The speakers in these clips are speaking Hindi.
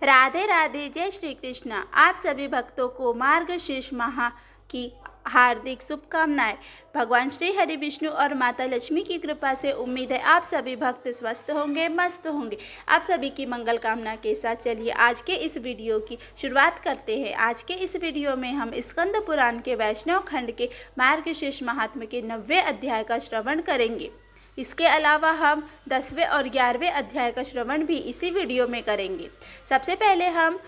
राधे राधे। जय श्री कृष्ण। आप सभी भक्तों को मार्गशीर्ष माह की हार्दिक शुभकामनाएं। भगवान श्री हरि विष्णु और माता लक्ष्मी की कृपा से उम्मीद है आप सभी भक्त स्वस्थ होंगे, मस्त होंगे। आप सभी की मंगल कामना के साथ चलिए आज के इस वीडियो की शुरुआत करते हैं। आज के इस वीडियो में हम स्कंद पुराण के वैष्णव खंड के मार्गशीर्ष महात्म्य के 90वें अध्याय का श्रवण करेंगे। इसके अलावा हम 10वें और 11वें अध्याय का श्रवण भी इसी वीडियो में करेंगे। सबसे पहले हम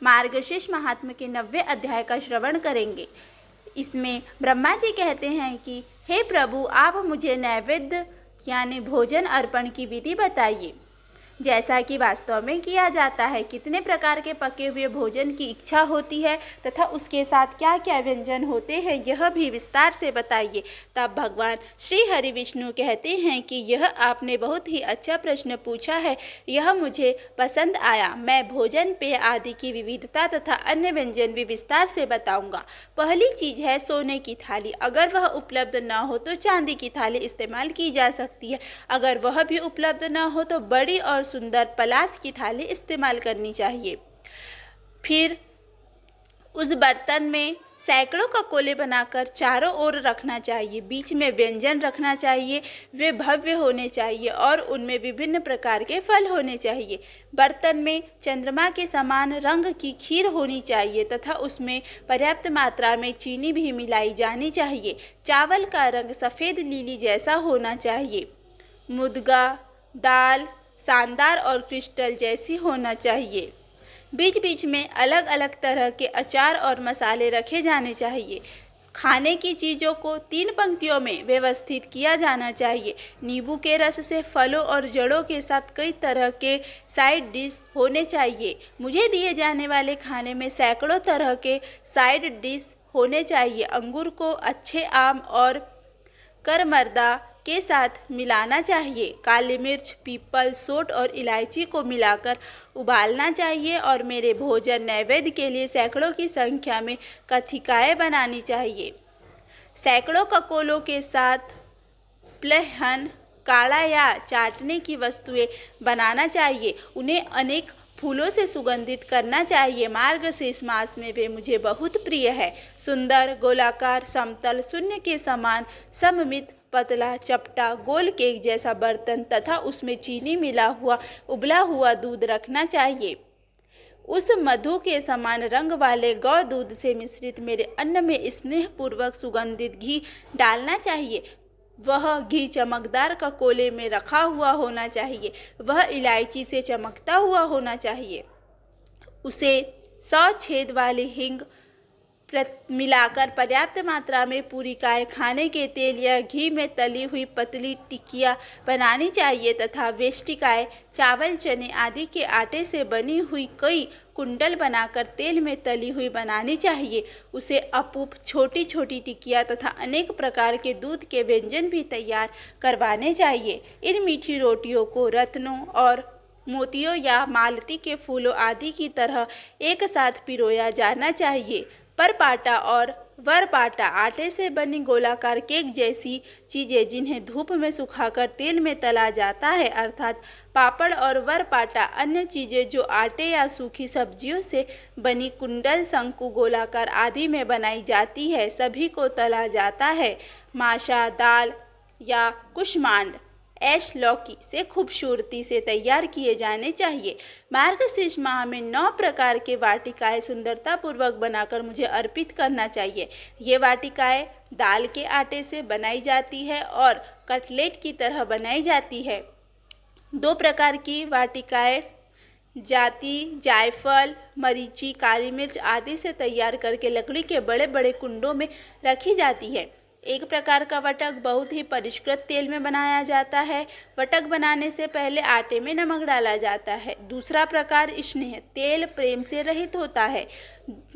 मार्गशीर्ष महात्म्य के 90वें अध्याय का श्रवण करेंगे। इसमें ब्रह्मा जी कहते हैं कि हे प्रभु, आप मुझे नैवेद्य यानी भोजन अर्पण की विधि बताइए, जैसा कि वास्तव में किया जाता है। कितने प्रकार के पके हुए भोजन की इच्छा होती है तथा उसके साथ क्या क्या व्यंजन होते हैं, यह भी विस्तार से बताइए। तब भगवान श्री हरि विष्णु कहते हैं कि यह आपने बहुत ही अच्छा प्रश्न पूछा है, यह मुझे पसंद आया। मैं भोजन पेय आदि की विविधता तथा अन्य व्यंजन भी विस्तार से बताऊंगा। पहली चीज़ है सोने की थाली। अगर वह उपलब्ध न हो तो चांदी की थाली इस्तेमाल की जा सकती है। अगर वह भी उपलब्ध न हो तो बड़ी और सुंदर पलाश की थाली इस्तेमाल करनी चाहिए। फिर उस बर्तन में सैकड़ों ककोले बनाकर चारों ओर रखना चाहिए। बीच में व्यंजन रखना चाहिए। वे भव्य होने चाहिए और उनमें विभिन्न प्रकार के फल होने चाहिए। बर्तन में चंद्रमा के समान रंग की खीर होनी चाहिए तथा उसमें पर्याप्त मात्रा में चीनी भी मिलाई जानी चाहिए। चावल का रंग सफ़ेद लीली जैसा होना चाहिए। मुद्गा दाल शानदार और क्रिस्टल जैसी होना चाहिए। बीच बीच में अलग अलग तरह के अचार और मसाले रखे जाने चाहिए। खाने की चीज़ों को 3 पंक्तियों में व्यवस्थित किया जाना चाहिए। नींबू के रस से फलों और जड़ों के साथ कई तरह के साइड डिश होने चाहिए। मुझे दिए जाने वाले खाने में सैकड़ों तरह के साइड डिश होने चाहिए। अंगूर को अच्छे आम और करमर्दा के साथ मिलाना चाहिए। काली मिर्च, पीपल, सोंठ और इलायची को मिलाकर उबालना चाहिए और मेरे भोजन नैवेद्य के लिए सैकड़ों की संख्या में कथिकाएँ बनानी चाहिए। सैकड़ों ककोलों के साथ प्लहन, काढ़ा या चाटने की वस्तुएं बनाना चाहिए। उन्हें अनेक फूलों से सुगंधित करना चाहिए। मार्गशीर्ष मास में वे मुझे बहुत प्रिय है। सुंदर, गोलाकार, समतल, शून्य के समान, सममित, पतला, चपटा, गोल केक जैसा बर्तन तथा उसमें चीनी मिला हुआ उबला हुआ दूध रखना चाहिए। उस मधु के समान रंग वाले गौ दूध से मिश्रित मेरे अन्न में स्नेहपूर्वक सुगंधित घी डालना चाहिए। वह घी चमकदार ककोले में रखा हुआ होना चाहिए। वह इलायची से चमकता हुआ होना चाहिए। उसे 100 छेद वाली हिंग मिलाकर पर्याप्त मात्रा में पूरी काय खाने के तेल या घी में तली हुई पतली टिक्कियाँ बनानी चाहिए तथा वेष्टिकाएँ चावल, चने आदि के आटे से बनी हुई कई कुंडल बनाकर तेल में तली हुई बनानी चाहिए। उसे अपूप छोटी छोटी टिक्कियाँ तथा अनेक प्रकार के दूध के व्यंजन भी तैयार करवाने चाहिए। इन मीठी रोटियों को रत्नों और मोतियों या मालती के फूलों आदि की तरह एक साथ पिरोया जाना चाहिए। परपाटा और वरपाटा आटे से बनी गोलाकार केक जैसी चीज़ें जिन्हें धूप में सुखाकर तेल में तला जाता है, अर्थात पापड़ और वरपाटा अन्य चीज़ें जो आटे या सूखी सब्जियों से बनी कुंडल, शंकु, गोलाकार आदि में बनाई जाती है, सभी को तला जाता है। माशा, दाल या कुष्मांड, ऐश, लौकी से खूबसूरती से तैयार किए जाने चाहिए। मार्गशीर्ष माह में 9 प्रकार के वाटिकाएँ सुंदरतापूर्वक बनाकर मुझे अर्पित करना चाहिए। ये वाटिकाएँ दाल के आटे से बनाई जाती है और कटलेट की तरह बनाई जाती है। 2 प्रकार की वाटिकाएँ जाति, जायफल, मरीची, काली मिर्च आदि से तैयार करके लकड़ी के बड़े बड़े कुंडों में रखी जाती है। एक प्रकार का वटक बहुत ही परिष्कृत तेल में बनाया जाता है। वटक बनाने से पहले आटे में नमक डाला जाता है। दूसरा प्रकार स्नेह, तेल प्रेम से रहित होता है।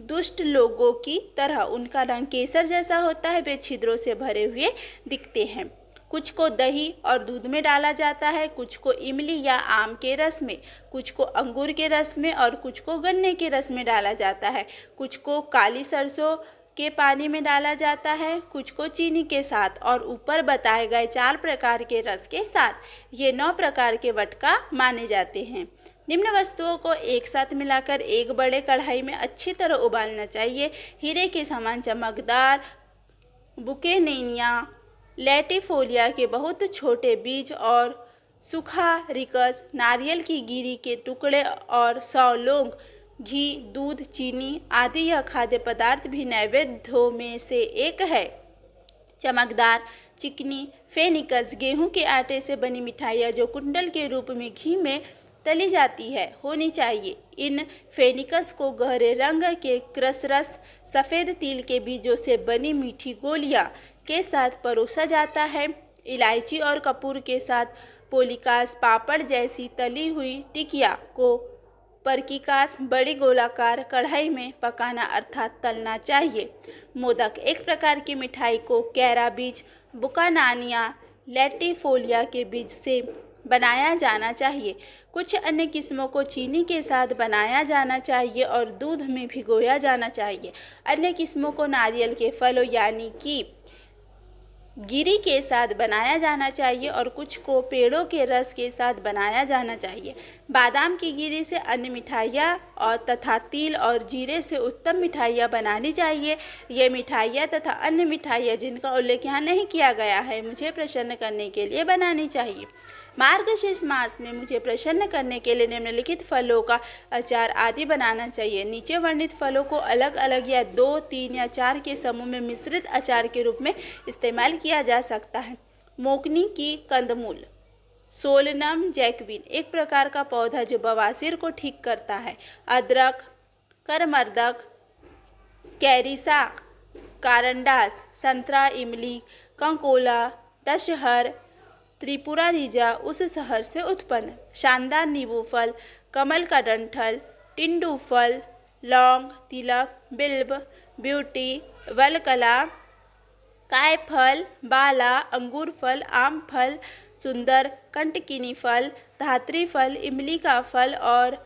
दुष्ट लोगों की तरह उनका रंग केसर जैसा होता है। वे छिद्रों से भरे हुए दिखते हैं। कुछ को दही और दूध में डाला जाता है, कुछ को इमली या आम के रस में, कुछ को अंगूर के रस में और कुछ को गन्ने के रस में डाला जाता है। कुछ को काली सरसों के पानी में डाला जाता है, कुछ को चीनी के साथ और ऊपर बताए गए 4 प्रकार के रस के साथ। ये 9 प्रकार के वटका माने जाते हैं। निम्न वस्तुओं को एक साथ मिलाकर एक बड़े कढ़ाई में अच्छी तरह उबालना चाहिए। हीरे के समान चमकदार बुकेनेनिया लैटिफोलिया के बहुत छोटे बीज और सूखा रिकस, नारियल की गिरी के टुकड़े और 100 लौंग, घी, दूध, चीनी आदि यह खाद्य पदार्थ भी नैवेद्यों में से एक है। चमकदार चिकनी फेनिकस गेहूं के आटे से बनी मिठाइयाँ जो कुंडल के रूप में घी में तली जाती है होनी चाहिए। इन फेनिकस को गहरे रंग के क्रसरस सफ़ेद तिल के बीजों से बनी मीठी गोलियां के साथ परोसा जाता है। इलायची और कपूर के साथ पोलिकास पापड़ जैसी तली हुई टिकिया को परकिकास बड़ी गोलाकार कढ़ाई में पकाना अर्थात तलना चाहिए। मोदक एक प्रकार की मिठाई को कैरा बीज बुकानानिया लैटिफोलिया के बीज से बनाया जाना चाहिए। कुछ अन्य किस्मों को चीनी के साथ बनाया जाना चाहिए और दूध में भिगोया जाना चाहिए। अन्य किस्मों को नारियल के फलों यानी कि गिरी के साथ बनाया जाना चाहिए और कुछ को पेड़ों के रस के साथ बनाया जाना चाहिए। बादाम की गिरी से अन्य मिठाइयाँ और तथा तिल और जीरे से उत्तम मिठाइयाँ बनानी चाहिए। ये मिठाइयाँ तथा अन्य मिठाइयाँ जिनका उल्लेख यहाँ नहीं किया गया है मुझे प्रसन्न करने के लिए बनानी चाहिए। मार्गशीर्ष मास में मुझे प्रसन्न करने के लिए निम्नलिखित फलों का अचार आदि बनाना चाहिए। नीचे वर्णित फलों को अलग अलग या 2, 3 या 4 के समूह में मिश्रित अचार के रूप में इस्तेमाल किया जा सकता है। मोकनी की कंदमूल सोलनम जैकविन एक प्रकार का पौधा जो बवासीर को ठीक करता है। अदरक, करमर्दक, कैरिसा, कारंडास, संतरा, इमली, कंकोला, दशहर, त्रिपुरा रिजा उस शहर से उत्पन्न। शानदार नींबू फल, कमल का डंठल, टिंडू फल, लौंग, तिलक, बिल्ब, ब्यूटी, वलकला, काय फल, बाला, अंगूर फल, आम फल, सुंदर, कंटकिनी फल, धात्री फल, इमली का फल और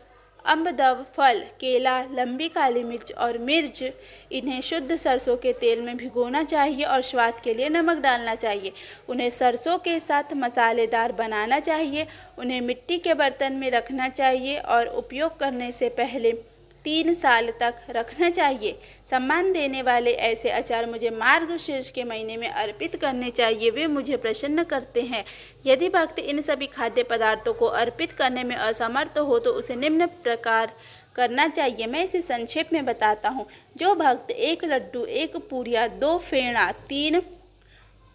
अम्बदव फल, केला, लंबी काली मिर्च और मिर्च। इन्हें शुद्ध सरसों के तेल में भिगोना चाहिए और स्वाद के लिए नमक डालना चाहिए। उन्हें सरसों के साथ मसालेदार बनाना चाहिए। उन्हें मिट्टी के बर्तन में रखना चाहिए और उपयोग करने से पहले 3 साल तक रखना चाहिए। सम्मान देने वाले ऐसे अचार मुझे मार्गशीर्ष के महीने में अर्पित करने चाहिए। वे मुझे प्रसन्न करते हैं। यदि भक्त इन सभी खाद्य पदार्थों को अर्पित करने में असमर्थ हो तो उसे निम्न प्रकार करना चाहिए। मैं इसे संक्षेप में बताता हूँ। जो भक्त 1 लड्डू, 1 पूरिया, 2 फेड़ा, 3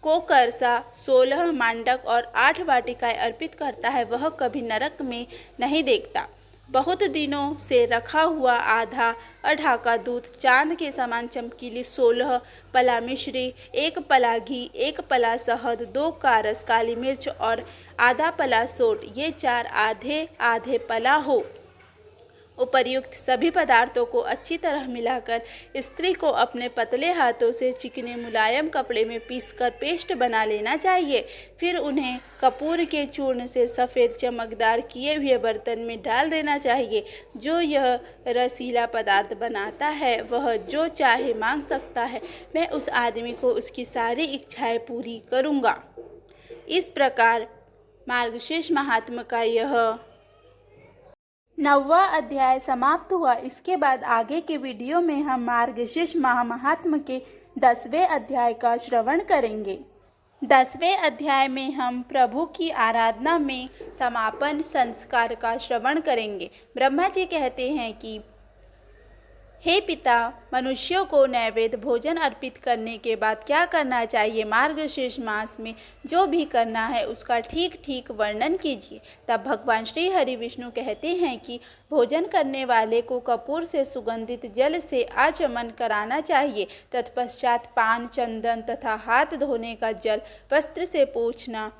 कोकरसा, 16 मांडक और 8 वाटिकाएं अर्पित करता है वह कभी नरक में नहीं देखता। बहुत दिनों से रखा हुआ आधा अढाका दूध, चांद के समान चमकीली 16 पला मिश्री, 1 पला घी, 1 पला शहद, 2 कारस काली मिर्च और आधा पला सोट, ये 4 आधे आधे पला हो। उपर्युक्त सभी पदार्थों को अच्छी तरह मिलाकर स्त्री को अपने पतले हाथों से चिकने मुलायम कपड़े में पीसकर पेस्ट बना लेना चाहिए। फिर उन्हें कपूर के चूर्ण से सफ़ेद चमकदार किए हुए बर्तन में डाल देना चाहिए। जो यह रसीला पदार्थ बनाता है वह जो चाहे मांग सकता है। मैं उस आदमी को उसकी सारी इच्छाएं पूरी करूँगा। इस प्रकार मार्गशीर्ष महात्म्य का यह 9वां अध्याय समाप्त हुआ। इसके बाद आगे के वीडियो में हम मार्गशीर्ष महात्म्य के 10वें अध्याय का श्रवण करेंगे। 10वें अध्याय में हम प्रभु की आराधना में समापन संस्कार का श्रवण करेंगे। ब्रह्मा जी कहते हैं कि हे पिता, मनुष्यों को नैवेद्य भोजन अर्पित करने के बाद क्या करना चाहिए? मार्गशीर्ष मास में जो भी करना है उसका ठीक ठीक वर्णन कीजिए। तब भगवान श्री हरि विष्णु कहते हैं कि भोजन करने वाले को कपूर से सुगंधित जल से आचमन कराना चाहिए। तत्पश्चात पान, चंदन तथा हाथ धोने का जल वस्त्र से पोंछना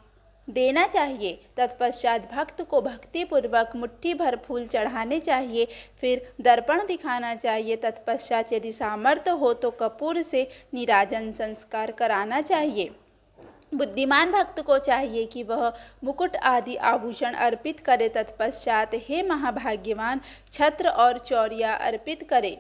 देना चाहिए। तत्पश्चात भक्त को भक्तिपूर्वक मुट्ठी भर फूल चढ़ाने चाहिए। फिर दर्पण दिखाना चाहिए। तत्पश्चात यदि सामर्थ्य हो तो कपूर से नीराजन संस्कार कराना चाहिए। बुद्धिमान भक्त को चाहिए कि वह मुकुट आदि आभूषण अर्पित करे। तत्पश्चात हे महाभाग्यवान, छत्र और चौरिया अर्पित करे।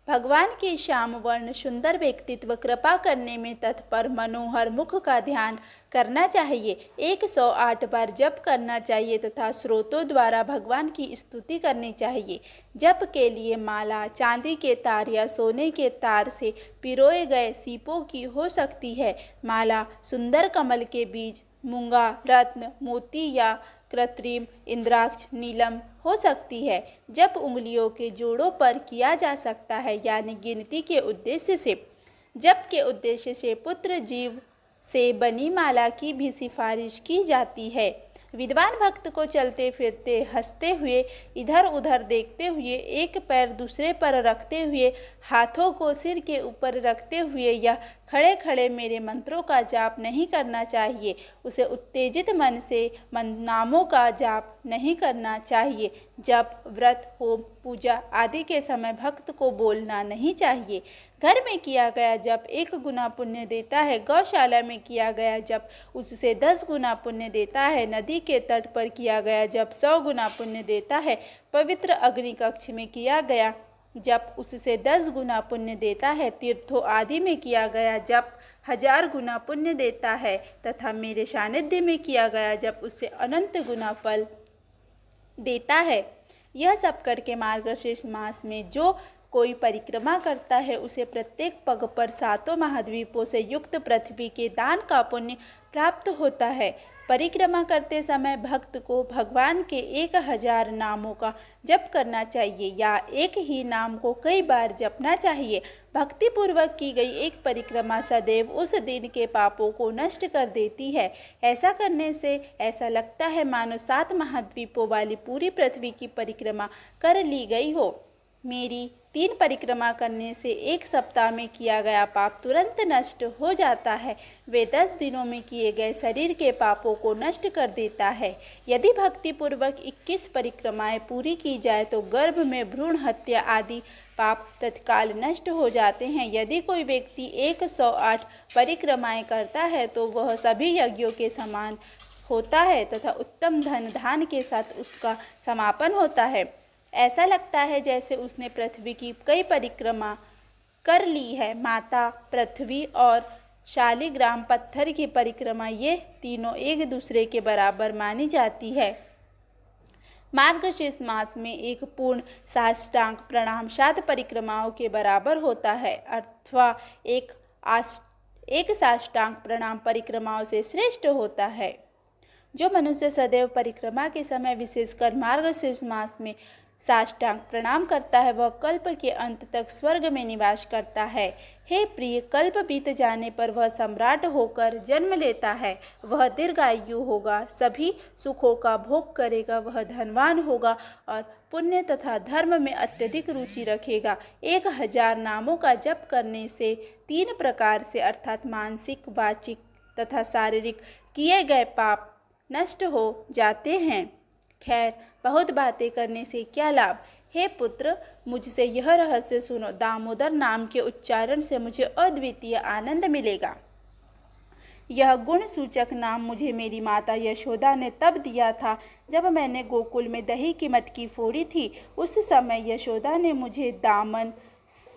भगवान के श्याम वर्ण सुंदर व्यक्तित्व कृपा करने में तत्पर मनोहर मुख का ध्यान करना चाहिए। 108 बार जप करना चाहिए तथा स्रोतों द्वारा भगवान की स्तुति करनी चाहिए। जप के लिए माला चांदी के तार या सोने के तार से पिरोए गए सीपों की हो सकती है। माला सुंदर कमल के बीज, मूंगा, रत्न, मोती या कृत्रिम इंद्राक्ष, नीलम हो सकती है। जब उंगलियों के जोड़ों पर किया जा सकता है यानी गिनती के उद्देश्य से। जप के उद्देश्य से पुत्र जीव से बनी माला की भी सिफारिश की जाती है। विद्वान भक्त को चलते फिरते, हंसते हुए, इधर उधर देखते हुए, एक पैर दूसरे पर रखते हुए, हाथों को सिर के ऊपर रखते हुए या खड़े खड़े मेरे मंत्रों का जाप नहीं करना चाहिए। उसे उत्तेजित मन से नामों का जाप नहीं करना चाहिए। जप, व्रत, होम, पूजा आदि के समय भक्त को बोलना नहीं चाहिए। घर में किया गया जप 1 गुना पुण्य देता है। गौशाला में किया गया जप उससे 10 गुना पुण्य देता है। नदी के तट पर किया गया जप 100 गुना पुण्य देता है। पवित्र अग्नि कक्ष में किया गया जप उससे 10 गुना पुण्य देता है। तीर्थों आदि में किया गया जप 1000 गुना पुण्य देता है तथा मेरे सानिध्य में किया गया जप उससे अनंत गुना फल देता है। यह सब करके मार्गशीर्ष मास में जो कोई परिक्रमा करता है उसे प्रत्येक पग पर 7 महाद्वीपों से युक्त पृथ्वी के दान का पुण्य प्राप्त होता है। परिक्रमा करते समय भक्त को भगवान के 1000 नामों का जप करना चाहिए या एक ही नाम को कई बार जपना चाहिए। भक्ति पूर्वक की गई एक परिक्रमा सदैव उस दिन के पापों को नष्ट कर देती है। ऐसा करने से ऐसा लगता है मानो 7 महाद्वीपों वाली पूरी पृथ्वी की परिक्रमा कर ली गई हो। मेरी 3 परिक्रमा करने से 1 सप्ताह में किया गया पाप तुरंत नष्ट हो जाता है। वे 10 दिनों में किए गए शरीर के पापों को नष्ट कर देता है। यदि भक्तिपूर्वक 21 परिक्रमाएं पूरी की जाए तो गर्भ में भ्रूण हत्या आदि पाप तत्काल नष्ट हो जाते हैं। यदि कोई व्यक्ति 108 परिक्रमाएं करता है तो वह सभी यज्ञों के समान होता है तथा उत्तम धन धान के साथ उसका समापन होता है। ऐसा लगता है जैसे उसने पृथ्वी की कई परिक्रमा कर ली है। माता पृथ्वी और शालिग्राम पत्थर की परिक्रमा ये तीनों एक दूसरे के बराबर मानी जाती है। मार्गशीर्ष मास में एक पूर्ण साष्टांग प्रणाम 7 परिक्रमाओं के बराबर होता है अथवा एक साष्टांग प्रणाम परिक्रमाओं से श्रेष्ठ होता है। जो मनुष्य सदैव परिक्रमा के समय विशेषकर मार्गशीर्ष मास में साष्टांग प्रणाम करता है वह कल्प के अंत तक स्वर्ग में निवास करता है। हे प्रिय, कल्प बीत जाने पर वह सम्राट होकर जन्म लेता है। वह दीर्घायु होगा, सभी सुखों का भोग करेगा, वह धनवान होगा और पुण्य तथा धर्म में अत्यधिक रुचि रखेगा। 1000 नामों का जप करने से 3 प्रकार से अर्थात मानसिक, वाचिक तथा शारीरिक किए गए पाप नष्ट हो जाते हैं। खैर, बहुत बातें करने से क्या लाभ। हे पुत्र, मुझसे यह रहस्य सुनो। दामोदर नाम के उच्चारण से मुझे अद्वितीय आनंद मिलेगा। यह गुण सूचक नाम मुझे मेरी माता यशोदा ने तब दिया था जब मैंने गोकुल में दही की मटकी फोड़ी थी। उस समय यशोदा ने मुझे दामन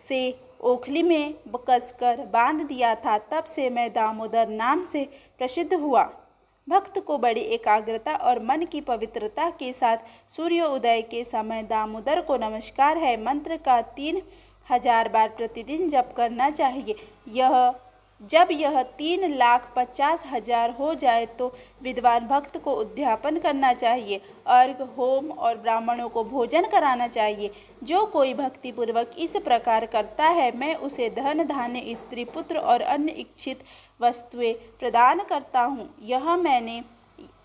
से ओखली में कसकर बांध दिया था। तब से मैं दामोदर नाम से प्रसिद्ध हुआ। भक्त को बड़ी एकाग्रता और मन की पवित्रता के साथ सूर्योदय के समय दामोदर को नमस्कार है मंत्र का 3000 बार प्रतिदिन जप करना चाहिए। जब यह 3,50,000 हो जाए तो विद्वान भक्त को उद्यापन करना चाहिए। अर्घ, होम और ब्राह्मणों को भोजन कराना चाहिए। जो कोई भक्तिपूर्वक इस प्रकार करता है मैं उसे धन, धान्य, स्त्री, पुत्र और अन्य इच्छित वस्तुएं प्रदान करता हूँ।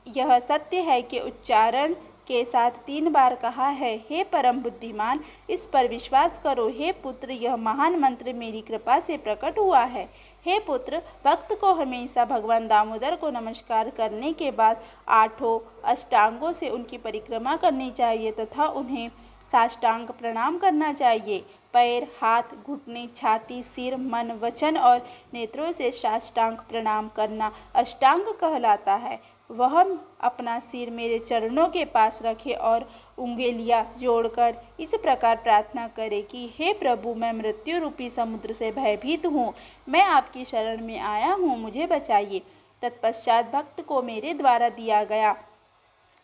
यह सत्य है कि उच्चारण के साथ 3 बार कहा है। हे परम बुद्धिमान, इस पर विश्वास करो। हे पुत्र, यह महान मंत्र मेरी कृपा से प्रकट हुआ है। हे पुत्र, भक्त को हमेशा भगवान दामोदर को नमस्कार करने के बाद 8 अष्टांगों से उनकी परिक्रमा करनी चाहिए तथा उन्हें साष्टांग प्रणाम करना चाहिए। पैर, हाथ, घुटने, छाती, सिर, मन, वचन और नेत्रों से साष्टांग प्रणाम करना अष्टांग कहलाता है। वह अपना सिर मेरे चरणों के पास रखे और उंगलियां जोड़कर इस प्रकार प्रार्थना करें कि हे प्रभु, मैं मृत्यु रूपी समुद्र से भयभीत हूँ, मैं आपकी शरण में आया हूँ, मुझे बचाइए। तत्पश्चात भक्त को मेरे द्वारा दिया गया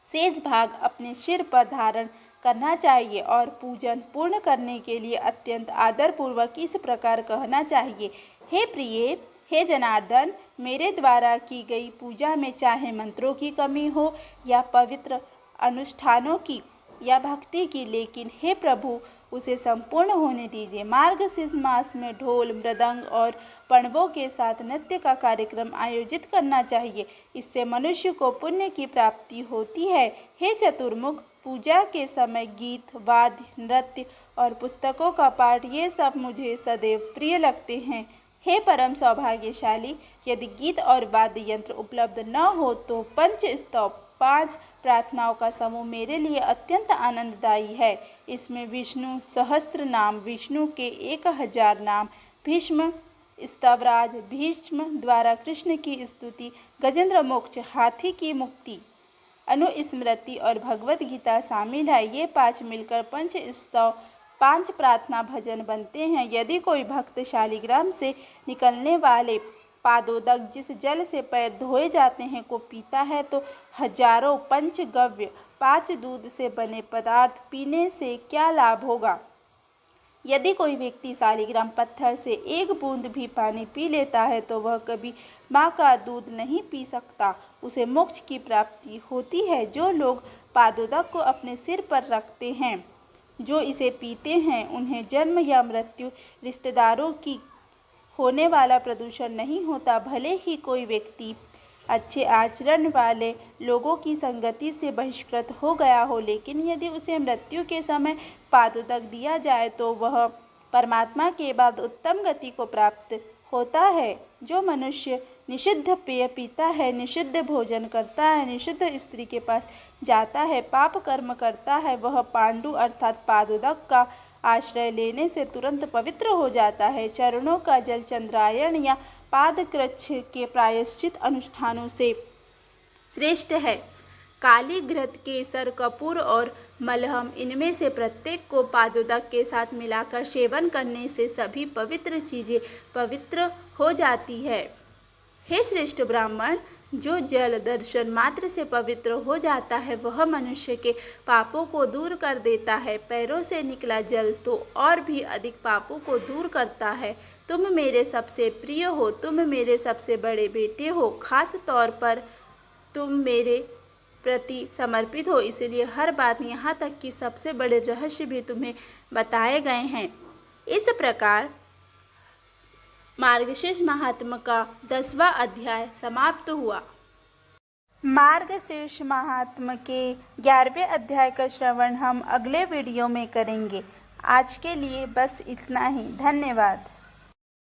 शेष भाग अपने सिर पर धारण करना चाहिए और पूजन पूर्ण करने के लिए अत्यंत आदरपूर्वक इस प्रकार कहना चाहिए, हे प्रिय, हे जनार्दन, मेरे द्वारा की गई पूजा में चाहे मंत्रों की कमी हो या पवित्र अनुष्ठानों की या भक्ति की, लेकिन हे प्रभु, उसे संपूर्ण होने दीजिए। मार्गशीर्ष मास में ढोल, मृदंग और पणवों के साथ नृत्य का कार्यक्रम आयोजित करना चाहिए, इससे मनुष्य को पुण्य की प्राप्ति होती है। हे चतुर्मुख, पूजा के समय गीत, वाद्य, नृत्य और पुस्तकों का पाठ, ये सब मुझे सदैव प्रिय लगते हैं। हे परम सौभाग्यशाली, यदि गीत और वाद्य यंत्र उपलब्ध न हो तो पंचस्तव 5 प्रार्थनाओं का समूह मेरे लिए अत्यंत आनंददायी है। इसमें विष्णु सहस्त्र नाम, विष्णु के 1000 नाम, भीष्म स्तवराज, भीष्म द्वारा कृष्ण की स्तुति, गजेंद्र मोक्ष, हाथी की मुक्ति, अनुस्मृति और भगवत गीता शामिल है। ये 5 मिलकर पंचस्तव 5 प्रार्थना भजन बनते हैं। यदि कोई भक्त शालिग्राम से निकलने वाले पादोदक, जिस जल से पैर धोए जाते हैं, को पीता है तो हजारों पंचगव्य 5 दूध से बने पदार्थ पीने से क्या लाभ होगा। यदि कोई व्यक्ति शालिग्राम पत्थर से 1 बूंद भी पानी पी लेता है तो वह कभी माँ का दूध नहीं पी सकता, उसे मोक्ष की प्राप्ति होती है। जो लोग पादोदक को अपने सिर पर रखते हैं, जो इसे पीते हैं, उन्हें जन्म या मृत्यु, रिश्तेदारों की होने वाला प्रदूषण नहीं होता। भले ही कोई व्यक्ति अच्छे आचरण वाले लोगों की संगति से बहिष्कृत हो गया हो, लेकिन यदि उसे मृत्यु के समय पादोदक दिया जाए तो वह परमात्मा के बाद उत्तम गति को प्राप्त होता है। जो मनुष्य निषिद्ध पेय पीता है, निषिद्ध भोजन करता है, निषिद्ध स्त्री के पास जाता है, पाप कर्म करता है, वह पांडु अर्थात पादोदक का आश्रय लेने से तुरंत पवित्र हो जाता है। चरणों का जल चंद्रायण या पादकृच्छ के प्रायश्चित अनुष्ठानों से श्रेष्ठ है। काली घृत, केसर, कपूर और मलहम, इनमें से प्रत्येक को पादोदक के साथ मिलाकर सेवन करने से सभी पवित्र चीज़ें पवित्र हो जाती है। हे श्रेष्ठ ब्राह्मण, जो जल दर्शन मात्र से पवित्र हो जाता है वह मनुष्य के पापों को दूर कर देता है। पैरों से निकला जल तो और भी अधिक पापों को दूर करता है। तुम मेरे सबसे प्रिय हो, तुम मेरे सबसे बड़े बेटे हो, खास तौर पर तुम मेरे प्रति समर्पित हो, इसलिए हर बात, यहाँ तक कि सबसे बड़े रहस्य भी तुम्हें बताए गए हैं। इस प्रकार मार्गशीर्ष महात्म का 10वां अध्याय समाप्त हुआ। मार्गशीर्ष महात्म के 11वें अध्याय का श्रवण हम अगले वीडियो में करेंगे। आज के लिए बस इतना ही। धन्यवाद।